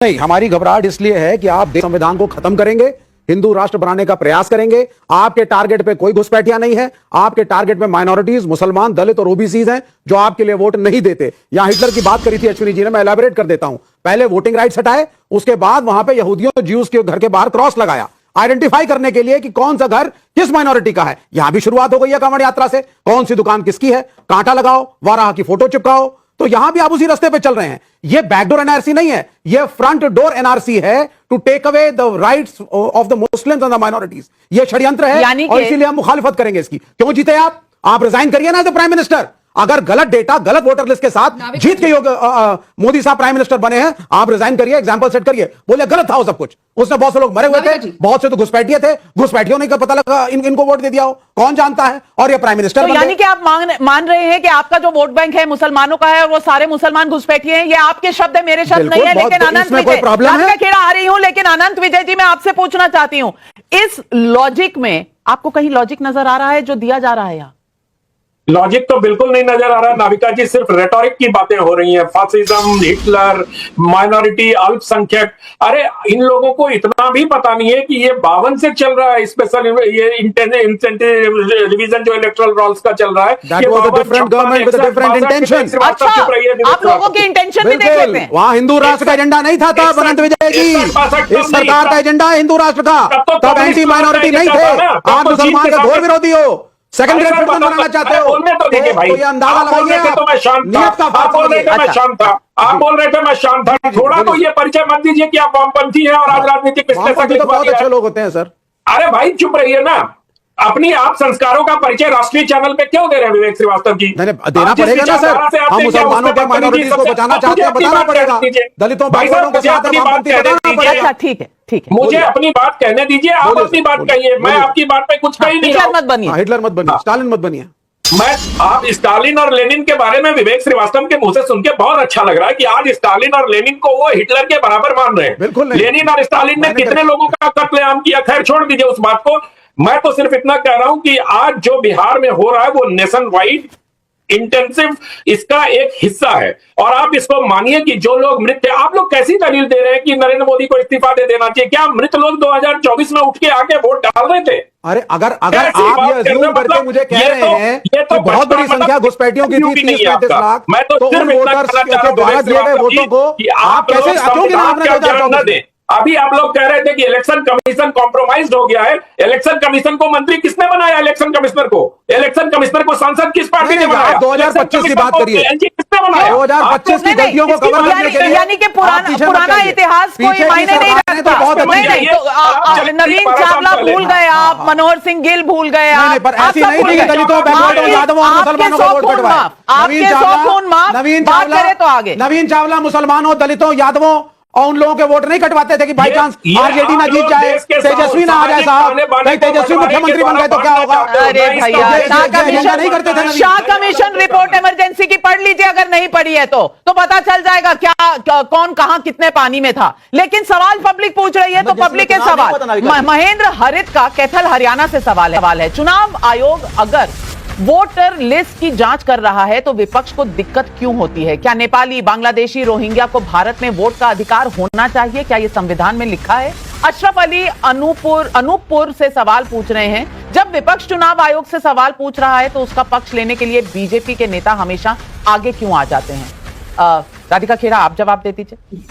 नहीं, हमारी घबराहट इसलिए है कि आप संविधान को खत्म करेंगे, हिंदू राष्ट्र बनाने का प्रयास करेंगे। आपके टारगेट पे कोई घुसपैठिया नहीं है। आपके टारगेट पे माइनॉरिटीज, मुसलमान, दलित और ओबीसीज हैं जो आपके लिए वोट नहीं देते। यहां हिटलर की बात करी थी अश्विनी जी ने, मैं एलैबोरेट कर देता हूं। पहले वोटिंग राइट्स हटाए, उसके बाद वहां पे यहूदियों, ज्यूज के घर के बाहर क्रॉस लगाया, आइडेंटिफाई करने के लिए कि कौन सा घर किस माइनॉरिटी का है। यहां भी शुरुआत हो गई है कांवड़ यात्रा से। कौन सी दुकान किसकी है, कांटा लगाओ, वाराह की फोटो चिपकाओ। तो यहां भी आप उसी रास्ते पे चल रहे हैं। ये बैकडोर एनआरसी नहीं है, ये फ्रंट डोर एनआरसी है to take away the rights of the Muslims and the minorities. ये षड्यंत्र है और इसीलिए हम मुखालिफत करेंगे इसकी। क्यों जीते आप रिजाइन करिए ना एज प्राइम मिनिस्टर। अगर गलत डेटा, गलत वोटर लिस्ट के साथ जीत के मोदी साहब प्राइम मिनिस्टर बने हैं, आप रिजाइन करिए, एग्जांपल सेट करिए। बोले गलत था वो सब कुछ, उसमें बहुत से लोग मरे हुए थे, बहुत से तो घुसपैठिए थे, घुसपैठियों ने पता लगा इनको वोट दे दिया हो, कौन जानता है। और ये प्राइम मिनिस्टर तो यानी कि आप मान रहे हैं कि आपका जो वोट बैंक है मुसलमानों का है और वो सारे मुसलमान घुसपैठिए हैं। ये आपके शब्द है, मेरे शब्द नहीं है। लेकिन अनंत विजय, खेड़ा आ रही हूं, लेकिन अनंत विजय जी मैं आपसे पूछना चाहती हूं, इस लॉजिक में आपको कहीं लॉजिक नजर आ रहा है जो दिया जा रहा है यहाँ? लॉजिक तो बिल्कुल नहीं नजर आ रहा नाविका जी, सिर्फ रेटोरिक की बातें हो रही हैं। फासिज्म, हिटलर, माइनॉरिटी, अल्पसंख्यक। अरे इन लोगों को इतना भी पता नहीं है कि ये 52 से चल रहा है स्पेशल ये इंसेंटिव रिवीजन जो इलेक्टोरल रोल्स का चल रहा है। आप लोगों की इंटेंशन भी देख लेते हैं। वहां हिंदू राष्ट्र का एजेंडा नहीं था तब अनंत विजय जी। इस सरकार का एजेंडा है हिंदू राष्ट्र का, तब एंटी माइनॉरिटी नहीं थे। आप मुसलमान का घोर विरोधी हो, सेकंड ग्रेड सिटीजन बनाना चाहते हो। बोलने तो देखिए भाई, तो ये अंदाजा लगाइए। तो मैं शांत था, आप बोल रहे थे मैं शांत था, आप बोल रहे थे मैं शांत था। थोड़ा तो ये परिचय मत दीजिए कि आप वामपंथी हैं और आज राजनीतिक विश्लेषक। तो बहुत अच्छे लोग होते हैं सर। अरे भाई चुप रहिए ना, अपनी आप संस्कारों का परिचय राष्ट्रीय चैनल पे क्यों दे रहे हैं विवेक श्रीवास्तव जी? देना पड़ेगा ना सर, हम मुसलमानों के माइनॉरिटीज को बचाना चाहते हैं, बताना पड़ेगा। दलितों बैकवर्डों के साथ बताना पड़ेगा। ठीक है, ठीक है, मुझे अपनी बात कहने दीजिए, आप अपनी बात कहिए, मैं आपकी बात पे कुछ कही नहीं। हिटलर मत बनिए, हिटलर मत बनिए, स्टालिन मत बनिए। आप स्टालिन और लेनिन के बारे में विवेक श्रीवास्तव के मुंह से सुन के बहुत अच्छा लग रहा है कि आज स्टालिन और लेनिन को वो हिटलर के बराबर मान रहे हैं। बिल्कुल नहीं। लेनिन और स्टालिन ने कितने लोगों का कत्लेआम किया, खैर छोड़ दीजिए उस बात को। मैं तो सिर्फ इतना कह रहा हूं कि आज जो बिहार में हो रहा है वो नेशन वाइड इंटेंसिव इसका एक हिस्सा है। और आप इसको मानिए कि जो लोग मृत थे, आप लोग कैसी दलील दे रहे हैं कि नरेंद्र मोदी को इस्तीफा दे देना चाहिए? क्या मृत लोग 2024 में उठ के आके वोट डाल रहे थे? अरे अगर आप ये अज्यूम करके मुझे कह रहे हैं कि बहुत बड़ी संख्या घुसपैठियों की थी, 30-35 लाख, तो उन वोटर्स के द्वारा दिए गए वोटों को आप कैसे न दें? अभी आप लोग कह रहे थे कि इलेक्शन कमीशन कॉम्प्रोमाइज्ड हो गया है। इलेक्शन कमीशन को मंत्री किसने बनाया? इलेक्शन कमिश्नर को, इलेक्शन कमिश्नर को सांसद किस पार्टी ने बनाया? 2025 की बात करिए, किसने बनाया? 2025 की गलतियों को कवर करने के लिए, यानी कि पुराना इतिहास कोई मायने नहीं रखता। नवीन चावला भूल गए आप, मनोहर सिंह गिल भूल गए आप। ऐसी नहीं थी कि दलितों, बैकवर्डों, यादवों और मुसलमानों को वोट कटवाए। नवीन चावला मुसलमानों, दलितों, यादवों और उन लोगों के वोट नहीं कटवाते थे कि बाई चांस आरजेडी ना जीत जाए, तेजस्वी ना आ जाए साहब, नहीं तेजस्वी मुख्यमंत्री बन गए तो क्या होगा? अरे भैया, नहीं करते थे। शाह कमीशन रिपोर्ट इमरजेंसी की पढ़ लीजिए, अगर नहीं पढ़ी है तो पता चल जाएगा क्या कौन कहां कितने पानी में था। लेकिन सवाल पब्लिक पूछ रही है तो पब्लिक के सवाल, महेंद्र हरित का कैथल हरियाणा से सवाल है, चुनाव आयोग अगर वोटर लिस्ट की जांच कर रहा है तो विपक्ष को दिक्कत क्यों होती है? क्या नेपाली, बांग्लादेशी, रोहिंग्या को भारत में वोट का अधिकार होना चाहिए? क्या यह संविधान में लिखा है? अशरफ अली अनूपपुर से सवाल पूछ रहे हैं, जब विपक्ष चुनाव आयोग से सवाल पूछ रहा है तो उसका पक्ष लेने के लिए बीजेपी के नेता हमेशा आगे क्यों आ जाते हैं? राधिका खेड़ा, आप जवाब दे दीजिए।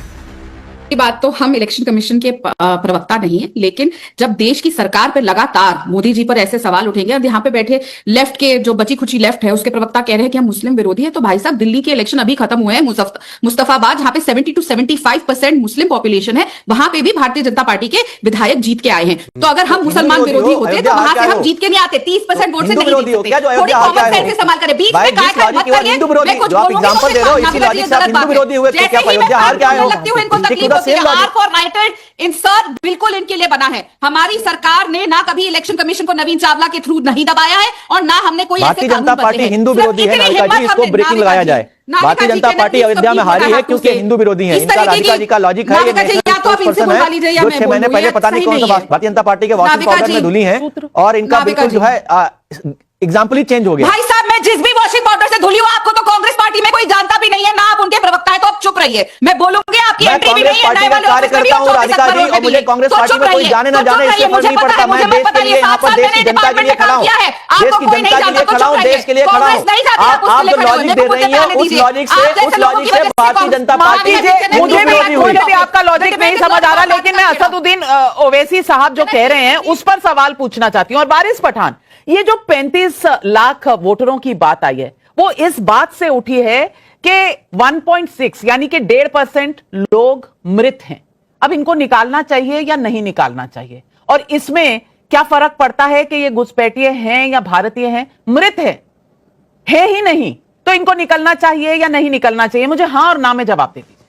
ये बात तो हम इलेक्शन कमीशन के प्रवक्ता नहीं है, लेकिन जब देश की सरकार पर लगातार मोदी जी पर ऐसे सवाल उठेंगे और यहाँ पे बैठे लेफ्ट के जो बची खुची लेफ्ट है उसके प्रवक्ता कह रहे हैं कि हम मुस्लिम विरोधी है, तो भाई साहब दिल्ली के इलेक्शन अभी खत्म हुए हैं, मुस्तफाबाद जहां पे 70 to 75% मुस्लिम पॉपुलेशन है, वहां पे भी भारतीय जनता पार्टी के विधायक जीत के आए हैं। तो अगर हम मुसलमान विरोधी होते तो वहां से हम जीत के नहीं आते, 30% वोट से नहीं जीत सकते। थोड़ी कॉमन सेंस से सवाल करें, बीच में काय काय मत करिए। मैं कुछ बोलूंगी इंसर्ट बिल्कुल इनके लिए बना है। हमारी सरकार ने ना कभी इलेक्शन कमीशन को नवीन चावला के थ्रू नहीं दबाया है और ना हमने कोई भारतीय जनता पार्टी हिंदू विरोधी है। नाविका जी, इसको ब्रेकिंग लगाया जाए। भारतीय जनता पार्टी अयोध्या में हारी है क्योंकि हिंदू विरोधी है। इनका राधिका जी का लॉजिक है, ये पर्सन है जो 6 महीने पहले पता नहीं कौन सा भारतीय जनता पार्टी के वॉशिंग पाउडर में धुली है और इनका बिल्कुल जो है एग्जाम्पल ही चेंज हो गया। भाई साहब, मैं जिस भी वॉशिंग प्लास्टिक पाउडर से धुली हो आपको तो कांग्रेस पार्टी में कोई जानता भी नहीं है ना, आप उनके प्रवक्ता है तो आप चुप रहिए। मैं बोलूंगी आपकी एंट्री भी नहीं है, नए वाले ऑफिस में भी आप 34 करोड़ में दिए, कांग्रेस तो पार्टी चुप में कोई रहिए, जाने ना तो चुप जाने इससे रहिए, फर्क नहीं पड़ता। मैं देश के लिए यहाँ पर देश की जनता के लिए खड़ा हूँ, देश की जनता के लिए खड़ा हूँ, देश के लिए खड़ा हूँ। आप जो लॉजिक दे रही है उस लॉजिक से भारतीय जनता पार्टी मुझे भी आपका लॉजिक नहीं समझ आ रहा, लेकिन मैं असदुद्दीन ओवैसी साहब जो कह रहे हैं उस पर सवाल पूछना चाहती हूँ। और वारिस पठान, ये जो 35 लाख वोटरों की बात आई है वो इस बात से उठी है कि 1.6 यानी कि 1.5% लोग मृत हैं। अब इनको निकालना चाहिए या नहीं निकालना चाहिए, और इसमें क्या फर्क पड़ता है कि ये घुसपैठिए हैं या भारतीय हैं? मृत है ही नहीं तो इनको निकलना चाहिए या नहीं निकलना चाहिए? मुझे हां और ना में जवाब दे दीजिए,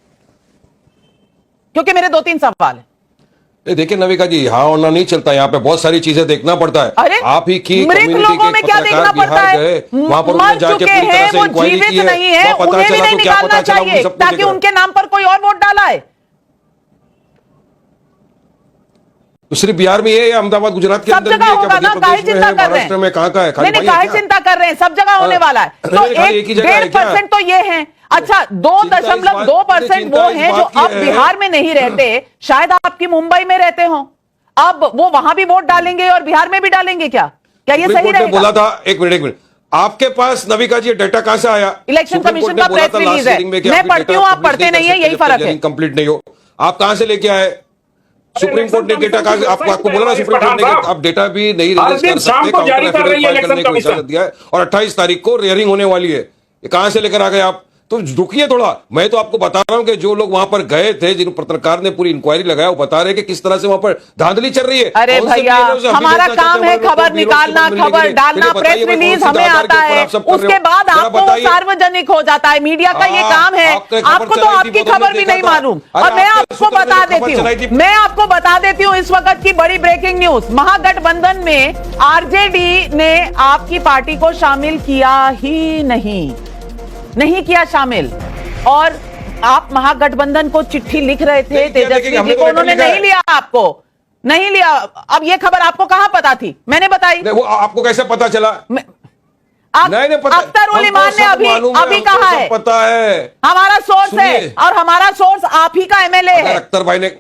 क्योंकि मेरे 2-3 सवाल हैं। देखिए नविका जी, हाँ और ना नहीं चलता, यहाँ पे बहुत सारी चीजें देखना पड़ता है। अरे आप ही की मृत कम्युनिटी लोगों के में क्या देखना पत्रकार पड़ता बिहार है? गए, वहां पर मर उन्होंने जाके चुके पूरी तरह हैं, से वो इंक्वायरी की जीवित नहीं है, है, पता उन्हें भी चला नहीं तो क्या निकालना पता चला, चाहिए उन सबको ताकि देखा। उनके नाम पर कोई और वोट डाला है। तो सिर्फ बिहार में है या अहमदाबाद गुजरात के सब अंदर भी जगह है? क्या होगा ना, मध्य काहे प्रदेश में चिंता है, कर रहे महाराष्ट्र हैं? में कहाँ का है? खाली नहीं, भाई है काहे क्या? चिंता कर रहे हैं, सब जगह होने वाला है। तो नहीं, खाली एक ही जगह है क्या? 1.5% तो ये है। अच्छा, 2.2% वो हैं जो अब बिहार में नहीं रहते, शायद आपकी मुंबई में रहते हो, अब वो वहां भी वोट डालेंगे और बिहार में भी डालेंगे। क्या ये सही रहेगा? बोला था, एक मिनट, आपके पास नविका जी डेटा कहां से आया? इलेक्शन कमीशन का प्रेस रिलीज है, मैं पढ़ती हूँ, आप पढ़ते नहीं है, यही फर्क है। कंप्लीट नहीं हो, आप कहां से लेके आए? सुप्रीम कोर्ट ने डेटा कहा, आपको बोला ना सुप्रीम कोर्ट ने कि आप डेटा भी नहीं रिलीज कर सकते, काउंटर एफिडेविट करने को इजाजत दिया है, और 28 तारीख को हियरिंग होने वाली है। ये कहां से लेकर आ गए आप? तो रुकिए थोड़ा, मैं तो आपको बता रहा हूं कि जो लोग वहां पर गए थे, जिन पत्रकार ने पूरी इंक्वायरी लगाया, वो बता रहे हैं कि किस तरह से वहां पर धांधली चल रही है। अरे भैया, हमारा काम है खबर निकालना, खबर डालना, प्रेस रिलीज हमें आता है, उसके बाद आपको वो सार्वजनिक हो जाता है। मीडिया का ये काम है। आपको तो आपकी खबर भी नहीं मालूम। और मैं आपको बता देती हूँ इस वक्त की बड़ी ब्रेकिंग न्यूज, महागठबंधन में आरजेडी ने आपकी पार्टी को शामिल किया ही नहीं किया शामिल। और आप महागठबंधन को चिट्ठी लिख रहे थे तेजस्वी जी को, उन्होंने नहीं लिया, आपको नहीं लिया। अब ये खबर आपको कहां पता थी? मैंने बताई। वो आपको कैसे पता चला? नहीं पता। अख्तर उल ईमान ने अभी कहा है, पता है, हमारा सोर्स है, और हमारा सोर्स आप ही का एमएलए है। अख्तर भाई ने,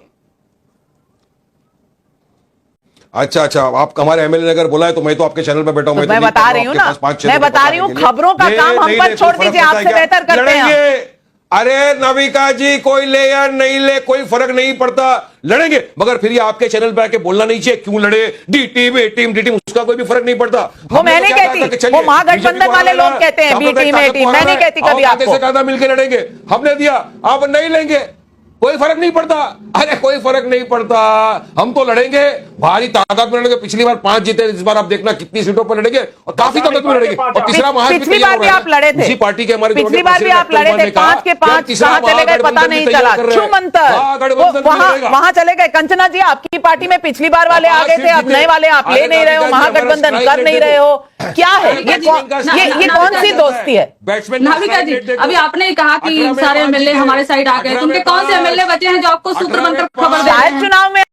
अच्छा, आप हमारे एमएलए ने अगर बोला है तो मैं तो आपके चैनल पे बैठा हूं, मैं बता रही हूं ना, मैं बता रही हूं, खबरों का काम हम पर छोड़ दीजिए, आपसे बेहतर करते हैं। अरे नविका जी, कोई ले या नहीं ले कोई फर्क नहीं पड़ता, लड़ेंगे, मगर फिर ये आपके चैनल पे आके बोलना नहीं चाहिए क्यों लड़े, डी टीम ए टीम उसका कोई भी फर्क नहीं पड़ता। वो मैं नहीं कहती, वो महागठबंधन वाले लोग कहते हैं बी टीम ए टीम, मैं नहीं कहती कभी आपको। कायदा मिलकर लड़ेंगे, हमने दिया, आप नहीं लेंगे, कोई फर्क नहीं पड़ता। अरे कोई फर्क नहीं पड़ता, हम तो लड़ेंगे, भारी ताकत में लड़ेंगे। पिछली बार 5 जीते, इस बार आप देखना कितनी सीटों पर लड़ेंगे, और काफी ताकत में लड़ेंगे। और तीसरा महायुद्ध पिछली बार भी आप लड़े थे, उसी पार्टी के हमारे, पिछली बार भी आप लड़े थे, 5 के 5 कहां चले गए पता नहीं चला। छुमंतर वहां चले गए। कंचना जी, आपकी पार्टी में पिछली बार वाले आ गए थे, अब नए वाले आप ले नहीं रहे हो, महागठबंधन कर नहीं रहे हो, क्या है ये कौन सी दोस्ती है? नाविका जी, अभी आपने कहा कि सारे एमएलए हमारे साइड आ गए, तो उनके कौन से एमएलए बचे हैं जो आपको सूत्र बनकर खबर दे रहे हैं? चुनाव में